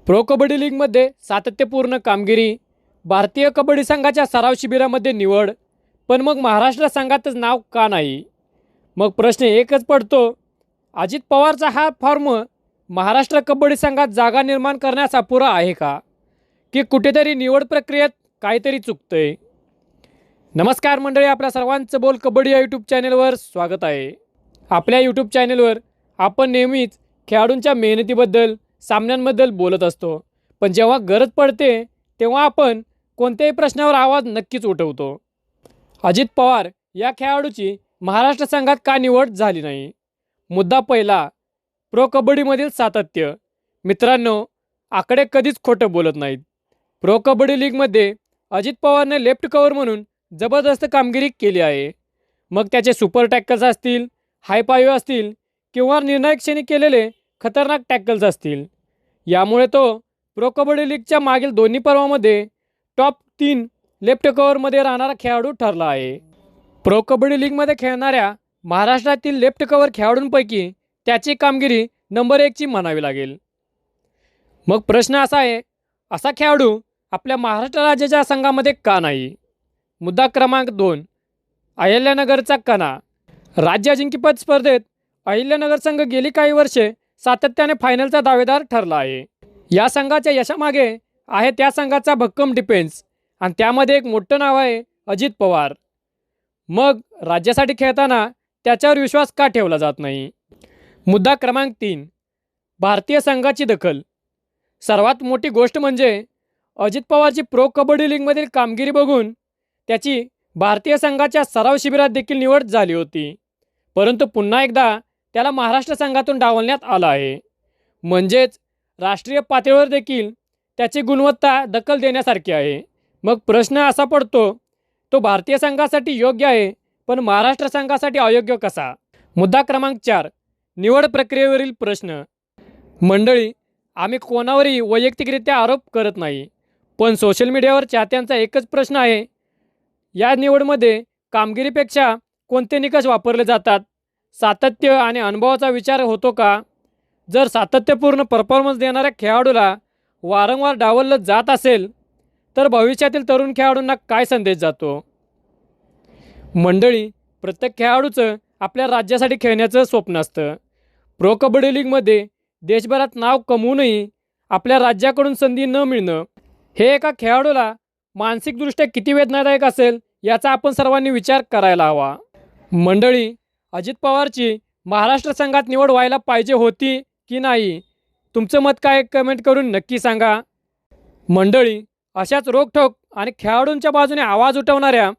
Pro kabaddi लीगमध्ये सातत्यपूर्ण कामगिरी, भारतीय कबड्डी संघाच्या सराव शिबिरामध्ये निवड, पण मग महाराष्ट्र संघातच नाव का नाही? मग प्रश्न एकच पडतो, अजित पवारचा हा फॉर्म महाराष्ट्र कबड्डी संघात जागा निर्माण करण्यास अपुरा आहे का? की कुठेतरी निवड प्रक्रियेत काहीतरी चुकतंय? नमस्कार मंडळी, आपल्या सर्वांचं बोल कबड्डी या यूट्यूब चॅनलवर स्वागत आहे. आपल्या यूट्यूब चॅनलवर आपण नेहमीच खेळाडूंच्या मेहनतीबद्दल, सामन्यांबद्दल बोलत असतो, पण जेव्हा गरज पडते तेव्हा आपण कोणत्याही प्रश्नावर आवाज नक्कीच उठवतो. अजित पवार या खेळाडूची महाराष्ट्र संघात का निवड झाली नाही? मुद्दा पहिला, प्रो कबड्डीमधील सातत्य. मित्रांनो, आकडे कधीच खोटं बोलत नाहीत. प्रो कबड्डी लीगमध्ये अजित पवारने लेफ्ट कव्हर म्हणून जबरदस्त कामगिरी केली आहे. मग त्याचे सुपर टॅकल्स असतील, हाय पायवे असतील किंवा निर्णायक क्षणी केलेले खतरनाक टॅकल्स असतील, यामुळे तो प्रो कबड्डी लीगच्या मागील दोन्ही पर्वामध्ये टॉप 3 लेफ्ट कव्हरमध्ये राहणारा खेळाडू ठरला आहे. प्रो कबड्डी लीगमध्ये खेळणाऱ्या महाराष्ट्रातील लेफ्ट कव्हर खेळाडूंपैकी त्याची कामगिरी नंबर 1ची म्हणावी लागेल. मग प्रश्न असा आहे, असा खेळाडू आपल्या महाराष्ट्र राज्याच्या संघामध्ये का नाही? मुद्दा क्रमांक 2, अहिल्यानगरचा कणा. राज्य अजिंक्यपद स्पर्धेत अहिल्यानगर संघ गेली काही वर्षे सातत्याने फायनलचा दावेदार ठरला आहे. या संघाच्या यशामागे आहे त्या संघाचा भक्कम डिफेन्स, आणि त्यामध्ये एक मोठं नाव आहे अजित पवार. मग राज्यासाठी खेळताना त्याच्यावर विश्वास का ठेवला जात नाही? मुद्दा क्रमांक 3, भारतीय संघाची दखल. सर्वात मोठी गोष्ट म्हणजे अजित पवारची प्रो कबड्डी लीगमधील कामगिरी बघून त्याची भारतीय संघाच्या सराव शिबिरात देखील निवड झाली होती, परंतु पुन्हा एकदा त्याला महाराष्ट्र संघातून डावलण्यात आलं आहे. म्हणजेच राष्ट्रीय पातळीवर देखील त्याची गुणवत्ता दखल देण्यासारखी आहे. मग प्रश्न असा पडतो, तो भारतीय संघासाठी योग्य आहे पण महाराष्ट्र संघासाठी अयोग्य कसा? मुद्दा क्रमांक 4, निवड प्रक्रियेवरील प्रश्न. मंडळी, आम्ही कोणावरही वैयक्तिकरित्या आरोप करत नाही, पण सोशल मीडियावर चाहत्यांचा एकच प्रश्न आहे, या निवडमध्ये कामगिरीपेक्षा कोणते निकष वापरले जातात? सातत्य आणि अनुभवाचा विचार होतो का? जर सातत्यपूर्ण परफॉर्मन्स देणाऱ्या खेळाडूला वारंवार डावललं जात असेल तर भविष्यातील तरुण खेळाडूंना काय संदेश जातो? मंडळी, प्रत्येक खेळाडूचं आपल्या राज्यासाठी खेळण्याचं स्वप्न असतं. प्रो कबड्डी लीगमध्ये देशभरात नाव कमवूनही आपल्या राज्याकडून संधी न मिळणं, हे एका खेळाडूला मानसिकदृष्ट्या किती वेदनादायक असेल याचा आपण सर्वांनी विचार करायला हवा. मंडळी, अजित पवारची महाराष्ट्र संघात निवड व्हायला पाहिजे होती की नाही? तुमचं मत काय कमेंट करून नक्की सांगा. मंडळी, अशाच रोखठोक आणि खेळाडूंच्या बाजूने आवाज उठवणाऱ्या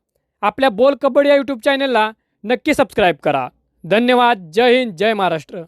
आपल्या बोल कबड्डी या यूट्यूब चॅनलला नक्की सबस्क्राईब करा. धन्यवाद. जय हिंद, जय महाराष्ट्र.